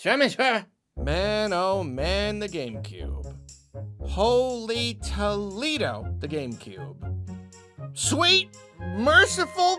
Man, oh man, the GameCube. Holy Toledo, the GameCube. Sweet, merciful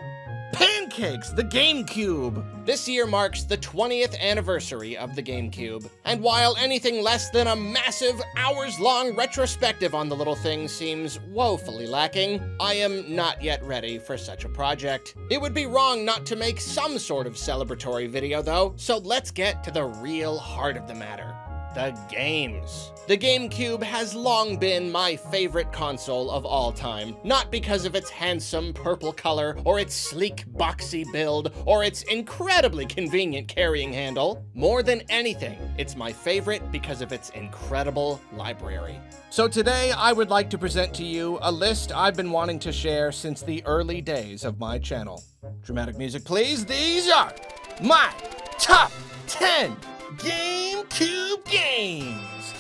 pancakes, the GameCube. This year marks the 20th anniversary of the GameCube, and while anything less than a massive, hours-long retrospective on the little thing seems woefully lacking, I am not yet ready for such a project. It would be wrong not to make some sort of celebratory video though, so let's get to the real heart of the matter. The games. The GameCube has long been my favorite console of all time, not because of its handsome purple color, or its sleek, boxy build, or its incredibly convenient carrying handle. More than anything, it's my favorite because of its incredible library. So today, I would like to present to you a list I've been wanting to share since the early days of my channel. Dramatic music, please. These are my top 10 GameCube games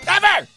ever!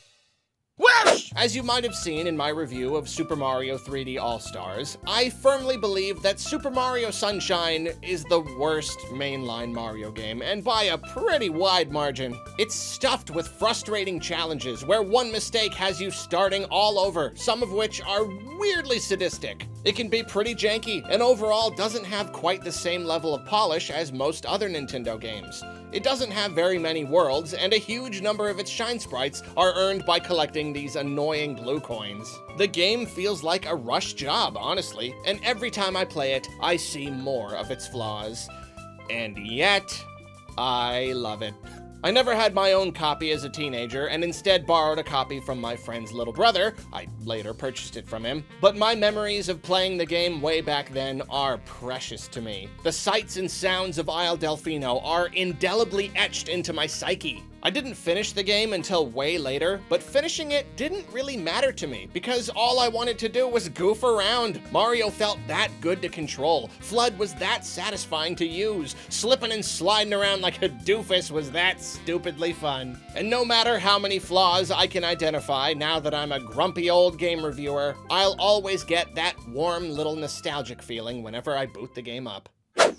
Whoosh! As you might have seen in my review of Super Mario 3D All-Stars, I firmly believe that Super Mario Sunshine is the worst mainline Mario game, and by a pretty wide margin. It's stuffed with frustrating challenges where one mistake has you starting all over, some of which are weirdly sadistic. It can be pretty janky, and overall doesn't have quite the same level of polish as most other Nintendo games. It doesn't have very many worlds, and a huge number of its shine sprites are earned by collecting these annoying blue coins. The game feels like a rushed job, honestly, and every time I play it, I see more of its flaws. And yet, I love it. I never had my own copy as a teenager, and instead borrowed a copy from my friend's little brother. I later purchased it from him. But my memories of playing the game way back then are precious to me. The sights and sounds of Isle Delfino are indelibly etched into my psyche. I didn't finish the game until way later, but finishing it didn't really matter to me because all I wanted to do was goof around. Mario felt that good to control. FLUDD was that satisfying to use. Slipping and sliding around like a doofus was that stupidly fun. And no matter how many flaws I can identify now that I'm a grumpy old game reviewer, I'll always get that warm little nostalgic feeling whenever I boot the game up.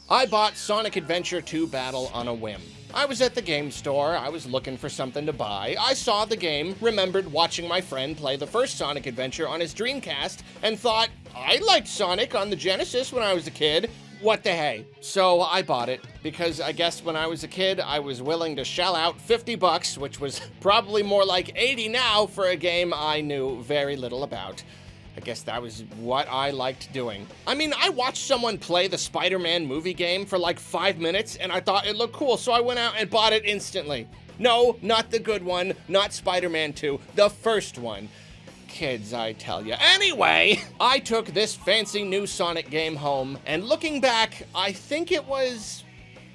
I bought Sonic Adventure 2 Battle on a whim. I was at the game store, I was looking for something to buy, I saw the game, remembered watching my friend play the first Sonic Adventure on his Dreamcast, and thought, I liked Sonic on the Genesis when I was a kid, what the hey? So I bought it, because I guess when I was a kid, I was willing to shell out 50 bucks, which was probably more like 80 now for a game I knew very little about. I guess that was what I liked doing. I mean, I watched someone play the Spider-Man movie game for like 5 minutes and I thought it looked cool, so I went out and bought it instantly. No, not the good one, not Spider-Man 2, the first one. Kids, I tell ya. Anyway, I took this fancy new Sonic game home, and looking back, I think it was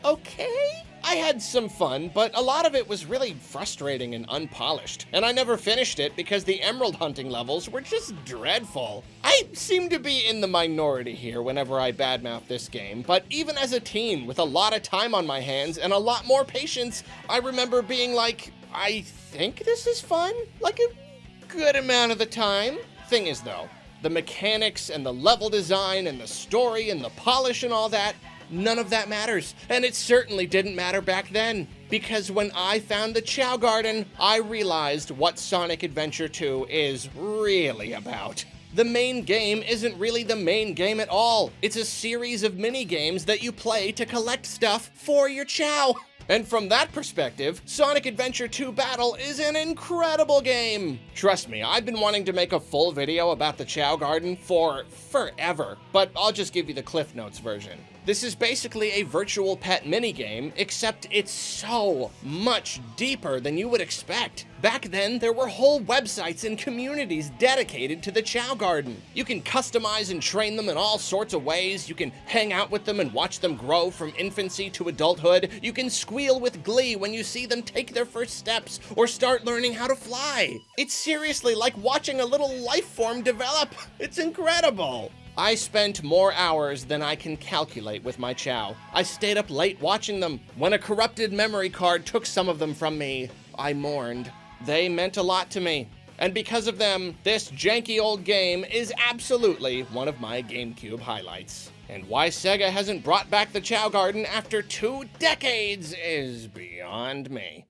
okay? I had some fun, but a lot of it was really frustrating and unpolished, and I never finished it because the emerald hunting levels were just dreadful. I seem to be in the minority here whenever I badmouth this game, but even as a teen with a lot of time on my hands and a lot more patience, I remember being like, I think this is fun? Like a good amount of the time. Thing is though, the mechanics and the level design and the story and the polish and all that, none of that matters, and it certainly didn't matter back then. Because when I found the Chow Garden, I realized what Sonic Adventure 2 is really about. The main game isn't really the main game at all. It's a series of mini-games that you play to collect stuff for your Chow. And from that perspective, Sonic Adventure 2 Battle is an incredible game. Trust me, I've been wanting to make a full video about the Chow Garden for forever, but I'll just give you the Cliff Notes version. This is basically a virtual pet minigame, except it's so much deeper than you would expect. Back then, there were whole websites and communities dedicated to the Chow Garden. You can customize and train them in all sorts of ways. You can hang out with them and watch them grow from infancy to adulthood. You can squeal with glee when you see them take their first steps or start learning how to fly. It's seriously like watching a little life form develop. It's incredible. I spent more hours than I can calculate with my Chow. I stayed up late watching them. When a corrupted memory card took some of them from me, I mourned. They meant a lot to me. And because of them, this janky old game is absolutely one of my GameCube highlights. And why Sega hasn't brought back the Chow Garden after 2 decades is beyond me.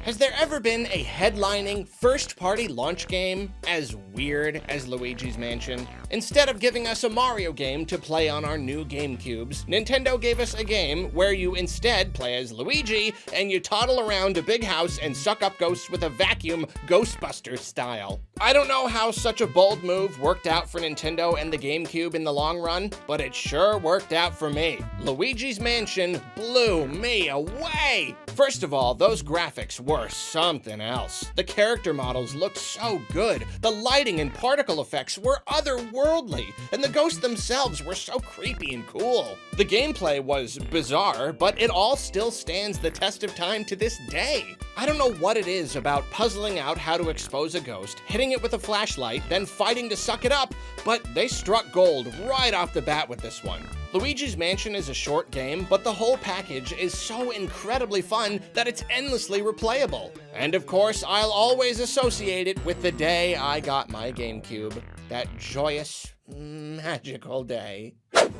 Has there ever been a headlining first-party launch game as weird as Luigi's Mansion? Instead of giving us a Mario game to play on our new GameCubes, Nintendo gave us a game where you instead play as Luigi and you toddle around a big house and suck up ghosts with a vacuum, Ghostbusters style. I don't know how such a bold move worked out for Nintendo and the GameCube in the long run, but it sure worked out for me. Luigi's Mansion blew me away! First of all, those graphics were something else. The character models looked so good, the lighting and particle effects were otherworldly, and the ghosts themselves were so creepy and cool. The gameplay was bizarre, but it all still stands the test of time to this day. I don't know what it is about puzzling out how to expose a ghost, hitting it with a flashlight, then fighting to suck it up, but they struck gold right off the bat with this one. Luigi's Mansion is a short game, but the whole package is so incredibly fun that it's endlessly replayable. And of course, I'll always associate it with the day I got my GameCube. That joyous, magical day.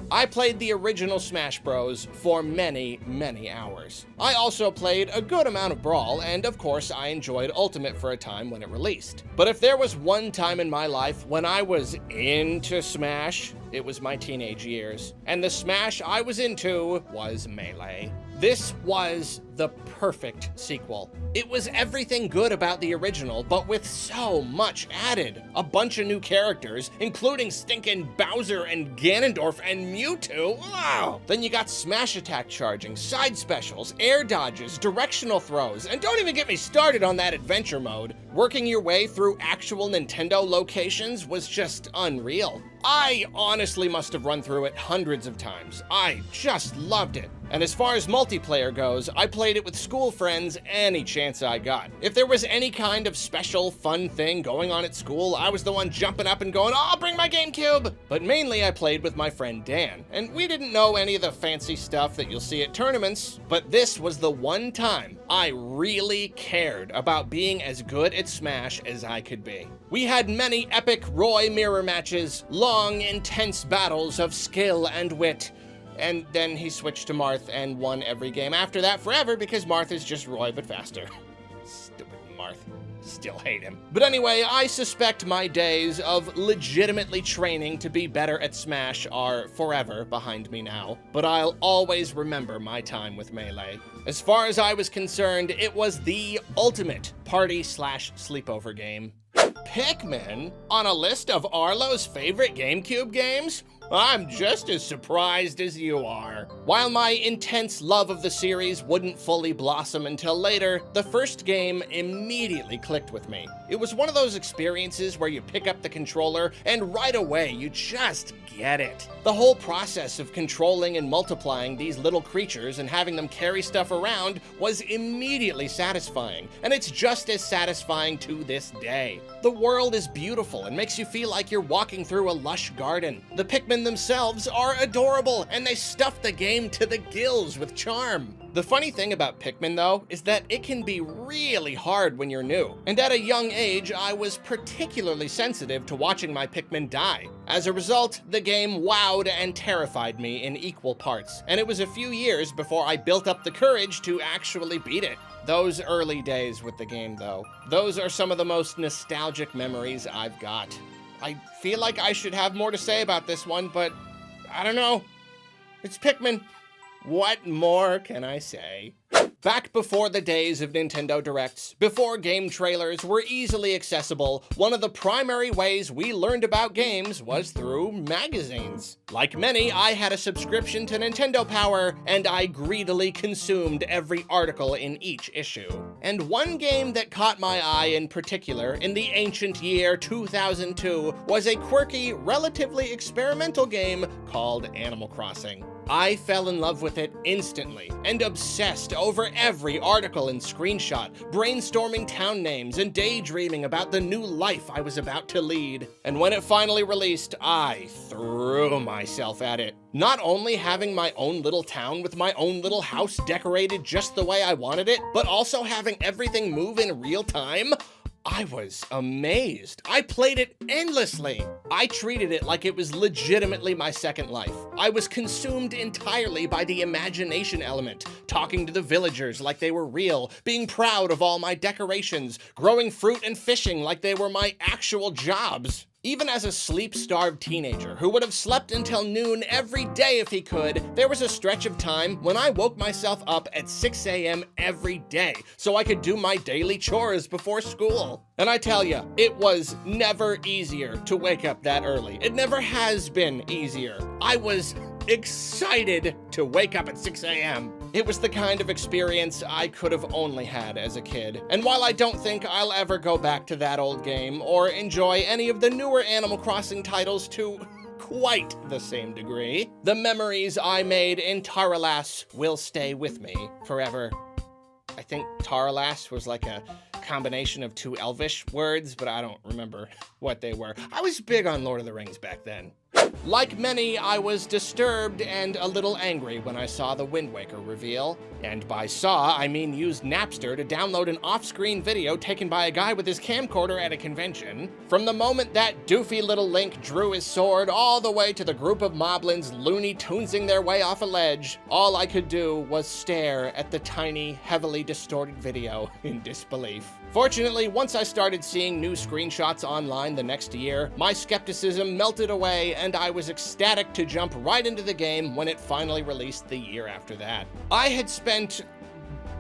I played the original Smash Bros. For many, many hours. I also played a good amount of Brawl, and of course I enjoyed Ultimate for a time when it released. But if there was one time in my life when I was into Smash, it was my teenage years. And the Smash I was into was Melee. This was the perfect sequel. It was everything good about the original, but with so much added. A bunch of new characters, including stinking Bowser and Ganondorf and Mewtwo. Wow! Then you got smash attack charging, side specials, air dodges, directional throws, and don't even get me started on that adventure mode. Working your way through actual Nintendo locations was just unreal. I honestly must have run through it hundreds of times. I just loved it. And as far as multiplayer goes, I played it with school friends any chance I got. If there was any kind of special, fun thing going on at school, I was the one jumping up and going, "Oh, I'll bring my GameCube!" But mainly I played with my friend Dan, and we didn't know any of the fancy stuff that you'll see at tournaments, but this was the one time I really cared about being as good at Smash as I could be. We had many epic Roy mirror matches, long, intense battles of skill and wit, and then he switched to Marth and won every game after that forever because Marth is just Roy but faster. Stupid Marth. Still hate him. But anyway, I suspect my days of legitimately training to be better at Smash are forever behind me now, but I'll always remember my time with Melee. As far as I was concerned, it was the ultimate party/sleepover game. Pikmin on a list of Arlo's favorite GameCube games? I'm just as surprised as you are. While my intense love of the series wouldn't fully blossom until later, the first game immediately clicked with me. It was one of those experiences where you pick up the controller and right away you just get it. The whole process of controlling and multiplying these little creatures and having them carry stuff around was immediately satisfying, and it's just as satisfying to this day. The world is beautiful and makes you feel like you're walking through a lush garden. The Pikmin themselves are adorable, and they stuff the game to the gills with charm. The funny thing about Pikmin, though, is that it can be really hard when you're new, and at a young age, I was particularly sensitive to watching my Pikmin die. As a result, the game wowed and terrified me in equal parts, and it was a few years before I built up the courage to actually beat it. Those early days with the game, though, those are some of the most nostalgic memories I've got. I feel like I should have more to say about this one, but I don't know. It's Pikmin. What more can I say? Back before the days of Nintendo Directs, before game trailers were easily accessible, one of the primary ways we learned about games was through magazines. Like many, I had a subscription to Nintendo Power, and I greedily consumed every article in each issue. And one game that caught my eye in particular in the ancient year 2002 was a quirky, relatively experimental game called Animal Crossing. I fell in love with it instantly and obsessed over every article and screenshot, brainstorming town names and daydreaming about the new life I was about to lead. And when it finally released, I threw myself at it. Not only having my own little town with my own little house decorated just the way I wanted it, but also having everything move in real time. I was amazed. I played it endlessly. I treated it like it was legitimately my second life. I was consumed entirely by the imagination element, talking to the villagers like they were real, being proud of all my decorations, growing fruit and fishing like they were my actual jobs. Even as a sleep-starved teenager who would have slept until noon every day if he could, there was a stretch of time when I woke myself up at 6 a.m. every day so I could do my daily chores before school. And I tell ya, it was never easier to wake up that early. It never has been easier. I was excited to wake up at 6 a.m. It was the kind of experience I could have only had as a kid. And while I don't think I'll ever go back to that old game or enjoy any of the newer Animal Crossing titles to quite the same degree, the memories I made in Taralas will stay with me forever. I think Taralas was like a combination of two Elvish words, but I don't remember what they were. I was big on Lord of the Rings back then. Like many, I was disturbed and a little angry when I saw the Wind Waker reveal. And by saw, I mean used Napster to download an off-screen video taken by a guy with his camcorder at a convention. From the moment that doofy little Link drew his sword all the way to the group of moblins Looney Tunesing their way off a ledge, all I could do was stare at the tiny, heavily distorted video in disbelief. Fortunately, once I started seeing new screenshots online the next year, my skepticism melted away and I was ecstatic to jump right into the game when it finally released the year after that. I had spent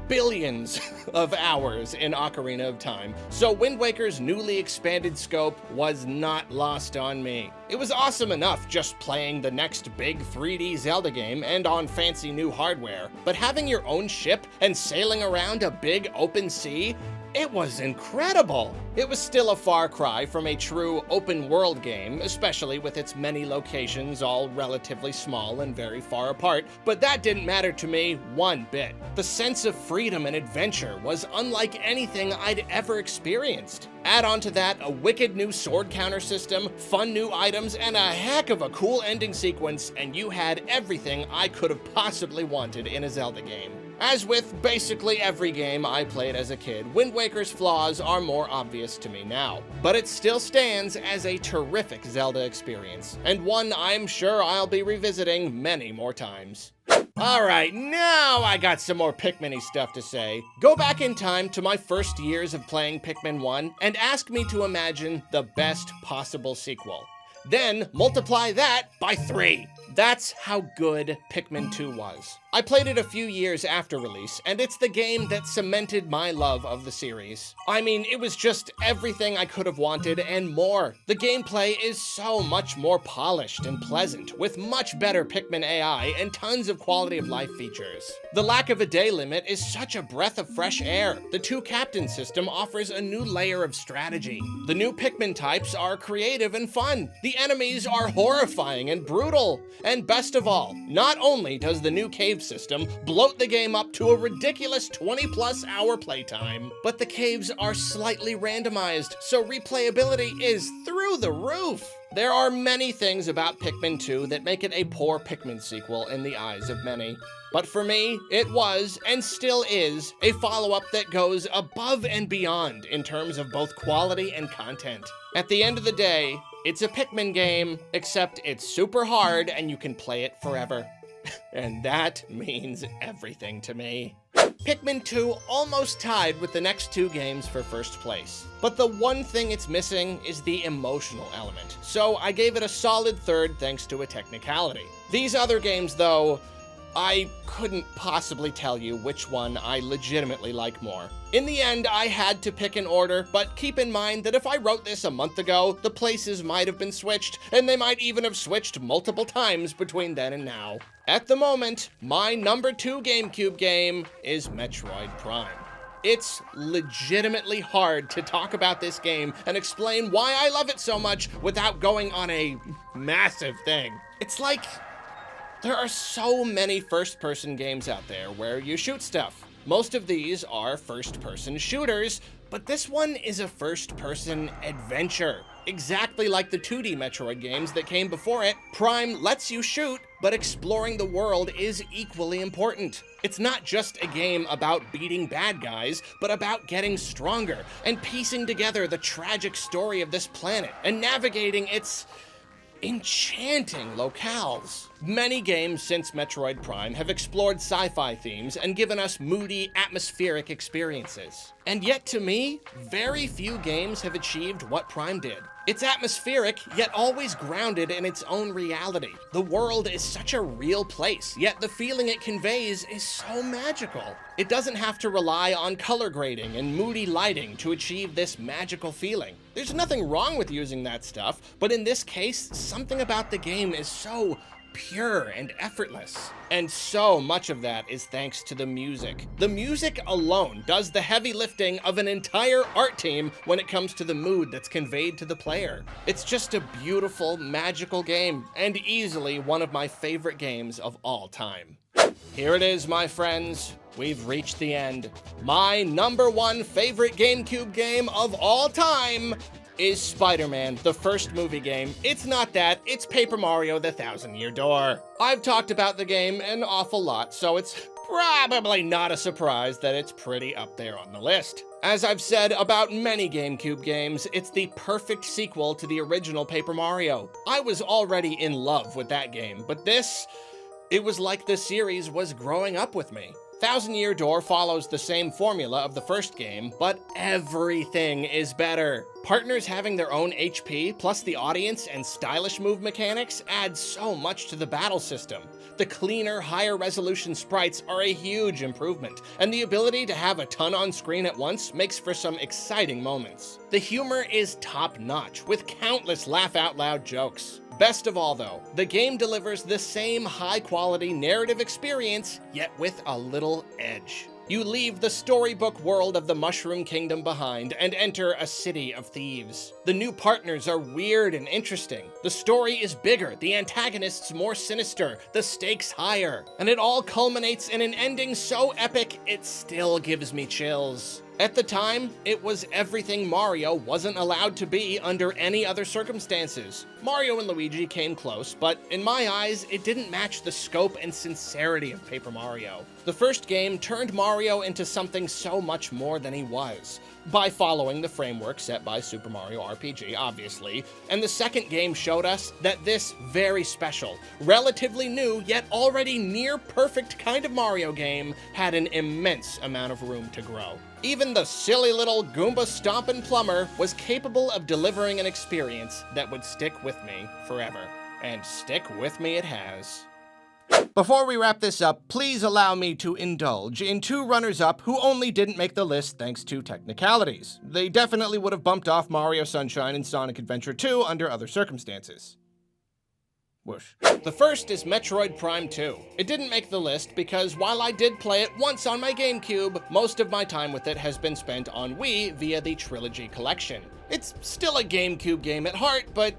billions of hours in Ocarina of Time, so Wind Waker's newly expanded scope was not lost on me. It was awesome enough just playing the next big 3D Zelda game and on fancy new hardware, but having your own ship and sailing around a big open sea, it was incredible! It was still a far cry from a true open-world game, especially with its many locations all relatively small and very far apart, but that didn't matter to me one bit. The sense of freedom and adventure was unlike anything I'd ever experienced. Add on to that a wicked new sword counter system, fun new items, and a heck of a cool ending sequence, and you had everything I could have possibly wanted in a Zelda game. As with basically every game I played as a kid, Wind Waker's flaws are more obvious to me now, but it still stands as a terrific Zelda experience, and one I'm sure I'll be revisiting many more times. Alright, now I got some more Pikmin-y stuff to say. Go back in time to my first years of playing Pikmin 1 and ask me to imagine the best possible sequel. Then multiply that by 3. That's how good Pikmin 2 was. I played it a few years after release, and it's the game that cemented my love of the series. I mean, it was just everything I could have wanted and more. The gameplay is so much more polished and pleasant, with much better Pikmin AI and tons of quality of life features. The lack of a day limit is such a breath of fresh air. The two-captain system offers a new layer of strategy. The new Pikmin types are creative and fun. The enemies are horrifying and brutal. And best of all, not only does the new cave system bloat the game up to a ridiculous 20+ hour playtime, but the caves are slightly randomized, so replayability is through the roof. There are many things about Pikmin 2 that make it a poor Pikmin sequel in the eyes of many. But for me, it was, and still is, a follow-up that goes above and beyond in terms of both quality and content. At the end of the day, it's a Pikmin game, except it's super hard and you can play it forever. And that means everything to me. Pikmin 2 almost tied with the next two games for first place. But the one thing it's missing is the emotional element. So I gave it a solid third thanks to a technicality. These other games, though, I couldn't possibly tell you which one I legitimately like more. In the end, I had to pick an order, but keep in mind that if I wrote this a month ago, the places might have been switched, and they might even have switched multiple times between then and now. At the moment, my number 2 GameCube game is Metroid Prime. It's legitimately hard to talk about this game and explain why I love it so much without going on a massive thing. It's like there are so many first-person games out there where you shoot stuff, Most of these are first-person shooters, but this one is a first-person adventure. Exactly like the 2D Metroid games that came before it, Prime lets you shoot, but exploring the world is equally important. It's not just a game about beating bad guys, but about getting stronger and piecing together the tragic story of this planet and navigating its enchanting locales. Many games since Metroid Prime have explored sci-fi themes and given us moody, atmospheric experiences. And yet to me, very few games have achieved what Prime did. It's atmospheric, yet always grounded in its own reality. The world is such a real place, yet the feeling it conveys is so magical. It doesn't have to rely on color grading and moody lighting to achieve this magical feeling. There's nothing wrong with using that stuff, but in this case, something about the game is so pure and effortless. And so much of that is thanks to the music. The music alone does the heavy lifting of an entire art team when it comes to the mood that's conveyed to the player. It's just a beautiful, magical game, and easily one of my favorite games of all time. Here it is, my friends. We've reached the end. My #1 favorite GameCube game of all time is Spider-Man, the first movie game. It's not that, it's Paper Mario: The Thousand-Year Door. I've talked about the game an awful lot, so it's probably not a surprise that it's pretty up there on the list. As I've said about many GameCube games, it's the perfect sequel to the original Paper Mario. I was already in love with that game, but this, it was like the series was growing up with me. Thousand-Year Door follows the same formula of the first game, but everything is better. Partners having their own HP, plus the audience and stylish move mechanics add so much to the battle system. The cleaner, higher resolution sprites are a huge improvement, and the ability to have a ton on screen at once makes for some exciting moments. The humor is top-notch, with countless laugh-out-loud jokes. Best of all though, the game delivers the same high-quality narrative experience, yet with a little edge. You leave the storybook world of the Mushroom Kingdom behind and enter a city of thieves. The new partners are weird and interesting. The story is bigger, the antagonists more sinister, the stakes higher, and it all culminates in an ending so epic it still gives me chills. At the time, it was everything Mario wasn't allowed to be under any other circumstances. Mario and Luigi came close, but in my eyes, it didn't match the scope and sincerity of Paper Mario. The first game turned Mario into something so much more than he was, by following the framework set by Super Mario RPG, obviously, and the second game showed us that this very special, relatively new, yet already near-perfect kind of Mario game had an immense amount of room to grow. Even the silly little Goomba-stomping plumber was capable of delivering an experience that would stick with me forever. And stick with me it has. Before we wrap this up, please allow me to indulge in two runners-up who only didn't make the list thanks to technicalities. They definitely would have bumped off Mario Sunshine and Sonic Adventure 2 under other circumstances. Whoosh. The first is Metroid Prime 2. It didn't make the list because while I did play it once on my GameCube, most of my time with it has been spent on Wii via the Trilogy Collection. It's still a GameCube game at heart, but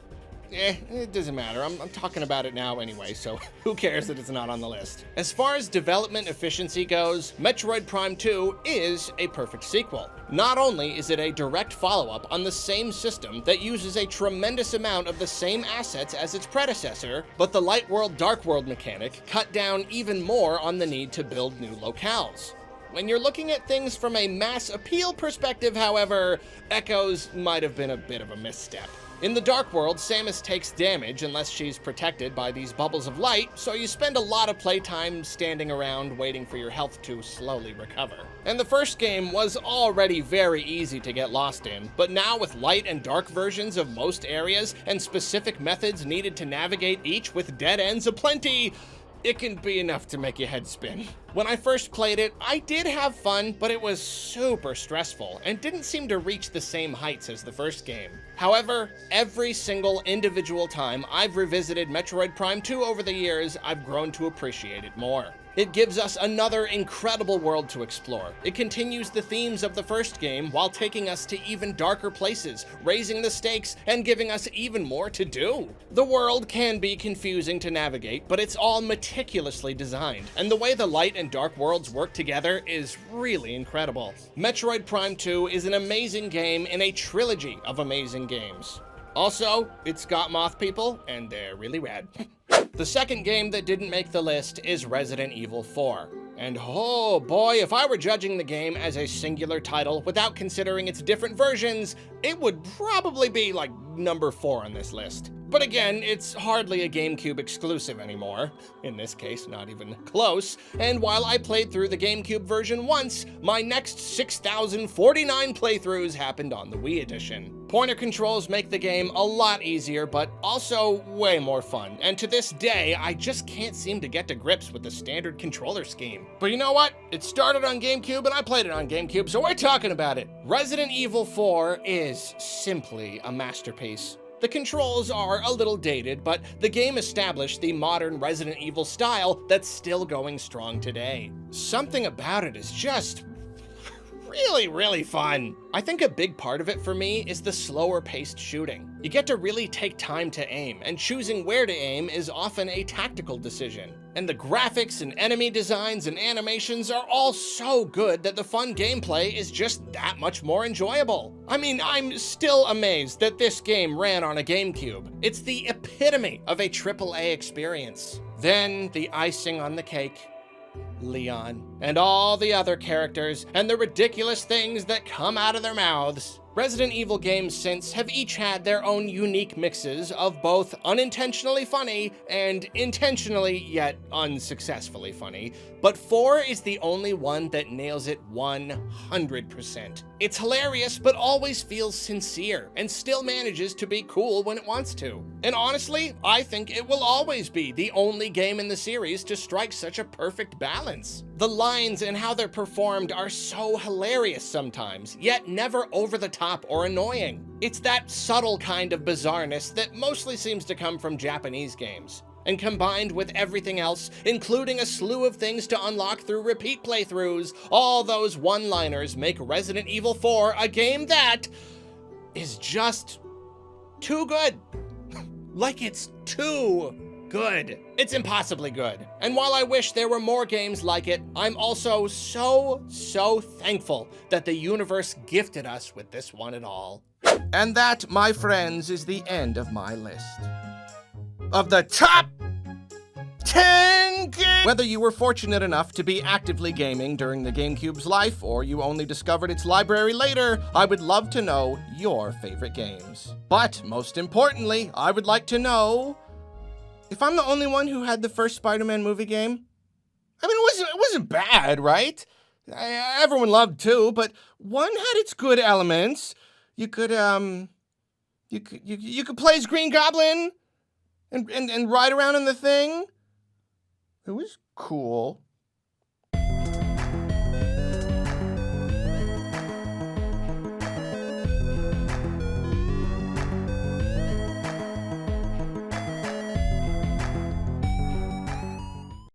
it doesn't matter. I'm talking about it now anyway, so who cares that it's not on the list? As far as development efficiency goes, Metroid Prime 2 is a perfect sequel. Not only is it a direct follow-up on the same system that uses a tremendous amount of the same assets as its predecessor, but the Light World Dark World mechanic cut down even more on the need to build new locales. When you're looking at things from a mass appeal perspective, however, Echoes might have been a bit of a misstep. In the Dark World, Samus takes damage unless she's protected by these bubbles of light, so you spend a lot of playtime standing around waiting for your health to slowly recover. And the first game was already very easy to get lost in, but now with light and dark versions of most areas and specific methods needed to navigate each with dead ends aplenty, it can be enough to make your head spin. When I first played it, I did have fun, but it was super stressful and didn't seem to reach the same heights as the first game. However, every single individual time I've revisited Metroid Prime 2 over the years, I've grown to appreciate it more. It gives us another incredible world to explore. It continues the themes of the first game while taking us to even darker places, raising the stakes, and giving us even more to do. The world can be confusing to navigate, but it's all meticulously designed, and the way the light and and Dark Worlds work together is really incredible. Metroid Prime 2 is an amazing game in a trilogy of amazing games. Also, it's got moth people, and they're really rad. The second game that didn't make the list is Resident Evil 4. And oh boy, if I were judging the game as a singular title without considering its different versions, it would probably be like number 4 on this list. But again, it's hardly a GameCube exclusive anymore. In this case, not even close. And while I played through the GameCube version once, my next 6,049 playthroughs happened on the Wii edition. Pointer controls make the game a lot easier, but also way more fun. And to this day, I just can't seem to get to grips with the standard controller scheme. But you know what? It started on GameCube and I played it on GameCube, so we're talking about it. Resident Evil 4 is simply a masterpiece. The controls are a little dated, but the game established the modern Resident Evil style that's still going strong today. Something about it is just really fun. I think a big part of it for me is the slower paced shooting. You get to really take time to aim, and choosing where to aim is often a tactical decision. And the graphics and enemy designs and animations are all so good that the fun gameplay is just that much more enjoyable. I mean, I'm still amazed that this game ran on a GameCube. It's the epitome of a AAA experience. Then the icing on the cake, Leon, and all the other characters, and the ridiculous things that come out of their mouths. Resident Evil games since have each had their own unique mixes of both unintentionally funny and intentionally yet unsuccessfully funny, but 4 is the only one that nails it 100%. It's hilarious, but always feels sincere, and still manages to be cool when it wants to. And honestly, I think it will always be the only game in the series to strike such a perfect balance. The lines and how they're performed are so hilarious sometimes, yet never over the top or annoying. It's that subtle kind of bizarreness that mostly seems to come from Japanese games. And combined with everything else, including a slew of things to unlock through repeat playthroughs, all those one-liners make Resident Evil 4 a game that is just too good. Like it's too good. It's impossibly good. And while I wish there were more games like it, I'm also so thankful that the universe gifted us with this one at all. And that, my friends, is the end of my list. Of the top 10 games! Whether you were fortunate enough to be actively gaming during the GameCube's life, or you only discovered its library later, I would love to know your favorite games. But most importantly, I would like to know if I'm the only one who had the first Spider-Man movie game. I mean, it wasn't bad, right? Everyone loved 2, but 1 had its good elements. You could play as Green Goblin and ride around in the thing. It was cool.